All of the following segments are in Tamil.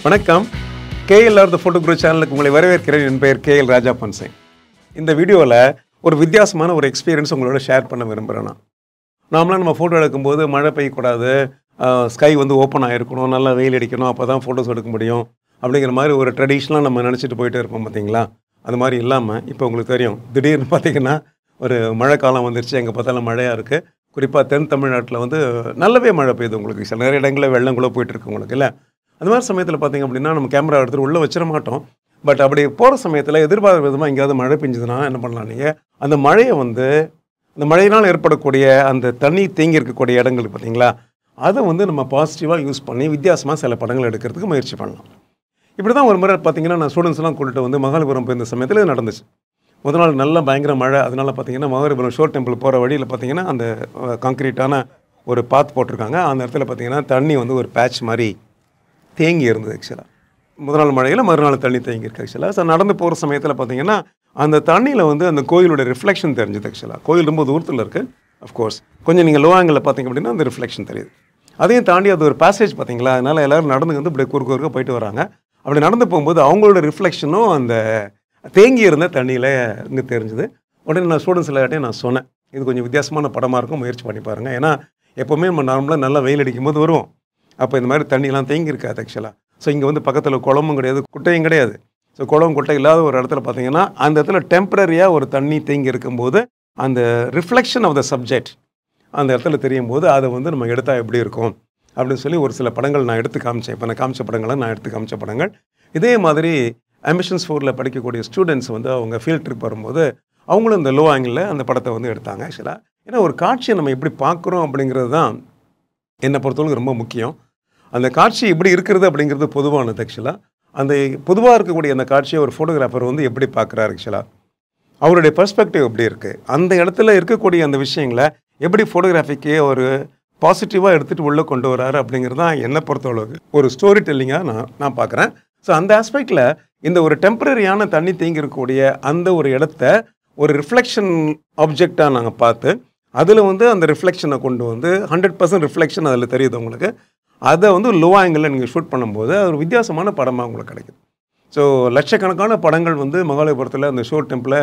வணக்கம். KLR தி ஃபோட்டோ குரூப் சேனலுக்கு உங்களை வரவேற்கிறேன். என் பெயர் KL ராஜா பன்சேன். இந்த வீடியோவில் ஒரு வித்தியாசமான ஒரு எக்ஸ்பீரியன்ஸ் உங்களோட ஷேர் பண்ண விரும்புகிறேன். நாமளாம் நம்ம ஃபோட்டோ எடுக்கும்போது மழை பெய்யக்கூடாது, ஸ்கை வந்து ஓப்பன் ஆகிருக்கணும், நல்லா வெயில் அடிக்கணும், அப்போ தான் ஃபோட்டோஸ் எடுக்க முடியும் அப்படிங்கிற மாதிரி ஒரு ட்ரெடிஷ்னலாக நம்ம நினச்சிட்டு போயிட்டே இருப்போம் பார்த்தீங்களா. அது மாதிரி இல்லாமல் இப்போ உங்களுக்கு தெரியும், திடீர்னு பார்த்திங்கன்னா ஒரு மழை காலம் வந்துருச்சு. எங்கே பார்த்தாலும் மழையாக இருக்குது. குறிப்பாக தென் தமிழ்நாட்டில் வந்து நல்லாவே மழை பெய்யுது. உங்களுக்கு சில நிறைய இடங்களில் வெள்ளங்களோ போயிட்டுருக்கு உங்களுக்கு இல்லை. அந்த மாதிரி சமயத்தில் பார்த்திங்க அப்படின்னா நம்ம கேமரா எடுத்துகிட்டு உள்ளே வச்சிட மாட்டோம். பட் அப்படி போகிற சமயத்தில் எதிர்பார்த்த விதமாக எங்கேயாவது மழை பெஞ்சதுன்னா என்ன பண்ணலாம், நீங்கள் அந்த மழையை வந்து அந்த மழையினால் ஏற்படக்கூடிய அந்த தண்ணி தேங்கி இருக்கக்கூடிய இடங்களுக்கு பார்த்தீங்களா, அதை வந்து நம்ம பாசிட்டிவாக யூஸ் பண்ணி வித்தியாசமாக சில படங்கள் எடுக்கிறதுக்கு முயற்சி பண்ணலாம். இப்படி தான் ஒரு முறை பார்த்திங்கன்னா நான் ஸ்டூடெண்ட்ஸ்லாம் கூட்டிட்டு வந்து மகாபலிபுரம் போயிருந்த சமயத்தில் இது நடந்துச்சு. முதல் நாள் நல்லா பயங்கர மழை. அதனால் பார்த்திங்கன்னா மகாபலிபுரம் ஷோர் டெம்பிள் போகிற வழியில் பார்த்திங்கன்னா அந்த கான்க்ரீட்டான ஒரு பாத் போட்டிருக்காங்க. அந்த இடத்துல பார்த்திங்கன்னா தண்ணி வந்து ஒரு பேட்ச் மாதிரி தேங்கி இருந்தது. ஆக்சுவலாக முதல் நாள் மழையில் மறுநாள் தண்ணி தேங்கி இருக்குது. ஆக்சுவலாக ஸோ நடந்து போகிற சமயத்தில் பார்த்திங்கன்னா அந்த தண்ணியில் வந்து அந்த கோயிலோட ரிஃப்ளெக்ஷன் தெரிஞ்சுது. ஆக்சுவலாக கோயில் ரொம்ப தூரத்தில் இருக்குது. அஃப்கோர்ஸ் கொஞ்சம் நீங்கள் லோ ஆங்கிளில் பார்த்திங்க அப்படின்னா அந்த ரிஃப்ளெக்ஷன் தெரியுது. அதையும் தாண்டி அது ஒரு பேசேஜ் பார்த்திங்களா, அதனால் எல்லோரும் நடந்து வந்து இப்படி குறுக்க போயிட்டு வராங்க. அப்படி நடந்து போகும்போது அவங்களோட ரிஃப்ளெக்ஷனும் அந்த தேங்கி இருந்த தண்ணியில் இங்கே தெரிஞ்சுது. உடனே நான் ஸ்டூடெண்ட்ஸ் எல்லாட்டையும் நான் சொன்னேன், இது கொஞ்சம் வித்தியாசமான படமாக இருக்கும், முயற்சி பண்ணி பாருங்கள். ஏன்னா எப்போவுமே நம்ம நார்மலாக நல்லா வெயில் அடிக்கும் போது வருவோம், அப்போ இந்த மாதிரி தண்ணியெலாம் தேங்கி இருக்காது. ஆக்சுவலாக ஸோ இங்கே வந்து பக்கத்தில் குளமும் கிடையாது, குட்டையும் கிடையாது. ஸோ குளம் குட்டை இல்லாத ஒரு இடத்துல பார்த்தீங்கன்னா அந்த இடத்துல டெம்பரரியாக ஒரு தண்ணி தேங்கி இருக்கும்போது அந்த ரிஃப்ளெக்ஷன் ஆஃப் த சப்ஜெக்ட் அந்த இடத்துல தெரியும் போது அதை வந்து நம்ம எடுத்தால் எப்படி இருக்கும் அப்படின்னு சொல்லி ஒரு சில படங்கள் நான் எடுத்து காமிச்சேன். இப்போ நான் காமிச்ச படங்களை நான் எடுத்து காமிச்ச படங்கள். இதே மாதிரி ஆம்பிஷன்ஸ் 4ல் படிக்கக்கூடிய ஸ்டூடெண்ட்ஸ் வந்து அவங்க ஃபீல்ட் ட்ரிப் வரும்போது அவங்களும் இந்த லோ ஆங்கிளில் அந்த படத்தை வந்து எடுத்தாங்க. ஆக்சுவலாக ஏன்னா ஒரு காட்சியை நம்ம எப்படி பார்க்குறோம் அப்படிங்கிறது தான் என்னை பொறுத்தவரைக்கும் ரொம்ப முக்கியம். அந்த காட்சி எப்படி இருக்கிறது அப்படிங்கிறது பொதுவானது. ஆக்சுவலாக அந்த பொதுவாக இருக்கக்கூடிய அந்த காட்சியை ஒரு ஃபோட்டோகிராஃபர் வந்து எப்படி பார்க்குறாரு, ஆக்சுவலாக அவருடைய பெர்ஸ்பெக்டிவ் எப்படி இருக்குது, அந்த இடத்துல இருக்கக்கூடிய அந்த விஷயங்களை எப்படி ஃபோட்டோகிராஃபிக்கே ஒரு பாசிட்டிவாக எடுத்துகிட்டு உள்ளே கொண்டு வராரு அப்படிங்கிறது தான் என்னை பொறுத்தளவுக்கு ஒரு ஸ்டோரி டெல்லிங்காக நான் பார்க்குறேன். ஸோ அந்த ஆஸ்பெக்டில் இந்த ஒரு டெம்பரரியான தண்ணி தேங்கி இருக்கக்கூடிய அந்த ஒரு இடத்த ஒரு ரிஃப்ளெக்ஷன் ஆப்ஜெக்டாக நாங்கள் பார்த்து அதில் வந்து அந்த ரிஃப்ளெக்ஷனை கொண்டு வந்து 100% ரிஃப்ளெக்ஷன் அதில் தெரியுது உங்களுக்கு. அதை வந்து லோ ஆங்கிளில் நீங்கள் ஷூட் பண்ணும்போது அது ஒரு வித்தியாசமான படமாக உங்களுக்கு கிடைக்குது. ஸோ லட்சக்கணக்கான படங்கள் வந்து மகாபலிபுரத்தில் அந்த ஷோர் டெம்பிளை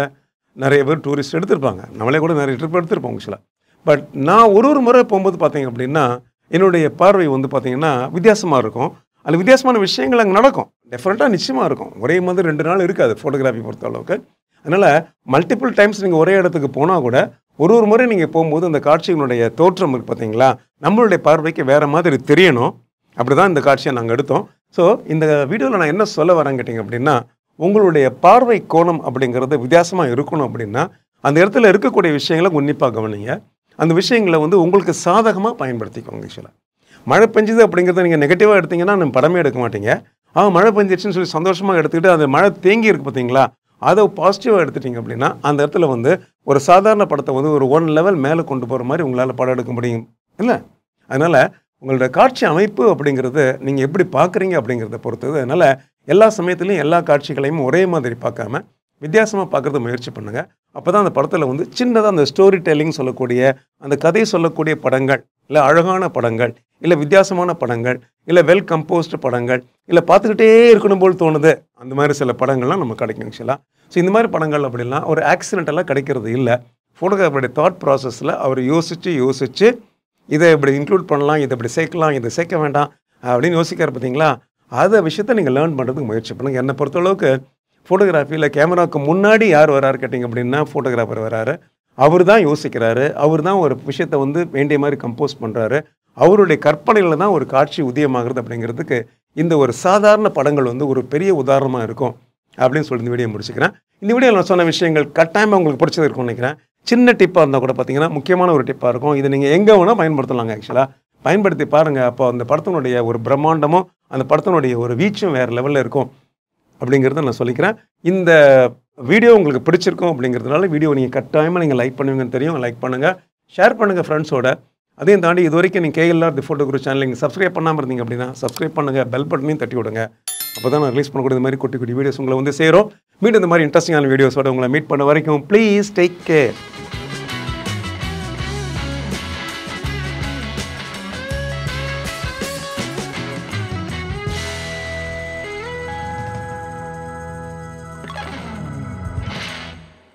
நிறைய பேர் டூரிஸ்ட் எடுத்திருப்பாங்க. நம்மளே கூட நிறைய ட்ரிப் எடுத்திருப்போம் ஆக்சுவலாக. பட் நான் ஒரு முறை போகும்போது பார்த்தீங்க அப்படின்னா என்னுடைய பார்வை வந்து பார்த்திங்கன்னா வித்தியாசமாக இருக்கும். அதில் வித்தியாசமான விஷயங்கள் அங்கே நடக்கும். டெஃபரெண்ட்டாக நிச்சயமாக இருக்கும். ஒரே மாதிரி 2 நாள் இருக்காது ஃபோட்டோகிராஃபி பொறுத்த அளவுக்கு. அதனால் மல்டிபிள் டைம்ஸ் நீங்கள் ஒரே இடத்துக்கு போனால் கூட ஒரு முறை நீங்கள் போகும்போது அந்த காட்சிகளுடைய தோற்றம் இருக்குது பார்த்தீங்களா, நம்மளுடைய பார்வைக்கு வேறு மாதிரி தெரியணும். அப்படி தான் இந்த காட்சியை நாங்கள் எடுத்தோம். ஸோ இந்த வீடியோவில் நான் என்ன சொல்ல வரேன் கேட்டிங்க அப்படின்னா, உங்களுடைய பார்வை கோணம் அப்படிங்கிறது வித்தியாசமாக இருக்கணும். அப்படின்னா அந்த இடத்துல இருக்கக்கூடிய விஷயங்களை உன்னிப்பாக கவனிங்க. அந்த விஷயங்களை வந்து உங்களுக்கு சாதகமாக பயன்படுத்திக்கோங்க. ஆக்சுவலாக மழை பெஞ்சுது அப்படிங்கிறத நீங்கள் நெகட்டிவாக எடுத்திங்கன்னா நம்ம படமே எடுக்க மாட்டீங்க. மழை பெஞ்சிடுச்சுன்னு சொல்லி சந்தோஷமாக எடுத்துக்கிட்டு அந்த மழை தேங்கி இருக்குது பார்த்தீங்களா, அதை பாசிட்டிவாக எடுத்துட்டிங்க அப்படின்னா அந்த இடத்துல வந்து ஒரு சாதாரண படத்தை வந்து ஒரு 1 லெவல் மேலே கொண்டு போகிற மாதிரி உங்களால் படம் எடுக்க முடியும் இல்லை. அதனால் உங்களோட காட்சி அமைப்பு அப்படிங்கிறது நீங்கள் எப்படி பார்க்குறீங்க அப்படிங்கிறத பொறுத்தது. அதனால் எல்லா சமயத்துலையும் எல்லா காட்சிகளையும் ஒரே மாதிரி பார்க்காம வித்தியாசமாக பார்க்குறத முயற்சி பண்ணுங்கள். அப்போ தான் அந்த படத்தில் வந்து சின்னதாக அந்த ஸ்டோரி டெல்லிங் சொல்லக்கூடிய அந்த கதை சொல்லக்கூடிய படங்கள், இல்லை அழகான படங்கள், இல்லை வித்தியாசமான படங்கள், இல்லை வெல் கம்போஸ்டு படங்கள், இல்லை பார்த்துக்கிட்டே இருக்கணும் போல் தோணுது, அந்த மாதிரி சில படங்கள்லாம் நம்ம கிடைக்கும் ஆக்சுவலாக. ஸோ இந்த மாதிரி படங்கள் அப்படிலாம் ஒரு ஆக்சிடென்டெல்லாம் கிடைக்கிறது இல்லை. ஃபோட்டோகிராஃபருடைய தாட் ப்ராசஸில் அவர் யோசித்து இதை இப்படி இன்க்ளூட் பண்ணலாம், இதை இப்படி சேர்க்கலாம், இதை சேர்க்க வேண்டாம் அப்படின்னு யோசிக்கார் பார்த்தீங்களா. அதை விஷயத்தை நீங்கள் லேர்ன் பண்ணுறதுக்கு முயற்சி பண்ணுங்கள். என்னை பொறுத்தளவுக்கு ஃபோட்டோகிராஃபியில் கேமராவுக்கு முன்னாடி யார் வராரு கேட்டிங்க அப்படின்னா ஃபோட்டோகிராஃபர் வராரு. அவர் தான் யோசிக்கிறாரு, அவர் தான் ஒரு விஷயத்தை வந்து வேண்டிய மாதிரி கம்போஸ் பண்ணுறாரு. அவருடைய கற்பனையில் தான் ஒரு காட்சி உதயமாகிறது அப்படிங்கிறதுக்கு இந்த ஒரு சாதாரண படங்கள் வந்து ஒரு பெரிய உதாரணமாக இருக்கும் அப்படின்னு சொல்லி இந்த வீடியோ முடிச்சுக்கிறேன். இந்த வீடியோவில் நான் சொன்ன விஷயங்கள் கட்டாயமாக உங்களுக்கு பிடிச்சது இருக்கும்னு நினைக்கிறேன். சின்ன டிப்பாக இருந்தால் கூட பார்த்தீங்கன்னா முக்கியமான ஒரு டிப்பாக இருக்கும். இதை நீங்கள் எங்கே வேணால் பயன்படுத்தலாங்க. ஆக்சுவலாக பயன்படுத்தி பாருங்கள். அப்போ அந்த படத்தினுடைய ஒரு பிரம்மாண்டமும் அந்த படத்தினுடைய ஒரு வீச்சும் வேறு லெவலில் இருக்கும் அப்படிங்கிறத நான் சொல்லிக்கிறேன். இந்த வீடியோ உங்களுக்கு பிடிச்சிருக்கும் அப்படிங்கிறதுனால வீடியோ நீங்கள் கட்டாயமாக நீங்கள் லைக் பண்ணுவீங்கன்னு தெரியும். லைக் பண்ணுங்கள், ஷேர் பண்ணுங்கள் ஃப்ரெண்ட்ஸோட. அதையும் தாண்டி இது வரைக்கும் நீங்கள் KLR the photo group channel நீங்கள் சப்ஸ்கிரைப் பண்ணாமல் இருந்தீங்க அப்படின்னா சப்ஸ்கிரைப் பண்ணுங்கள், பெல் பட்டனையும் தட்டி விடுங்க. அப்போ தான் நான் ரிலீஸ் பண்ணக்கூடிய இந்த மாதிரி குட்டி குட்டி வீடியோஸ் உங்களை வந்து சேரும். மீண்டும் இந்த மாதிரி இன்ட்ரெஸ்டிங்கான வீடியோஸோட உங்களை மீட் பண்ண வரைக்கும் ப்ளீஸ் டேக் கேர்.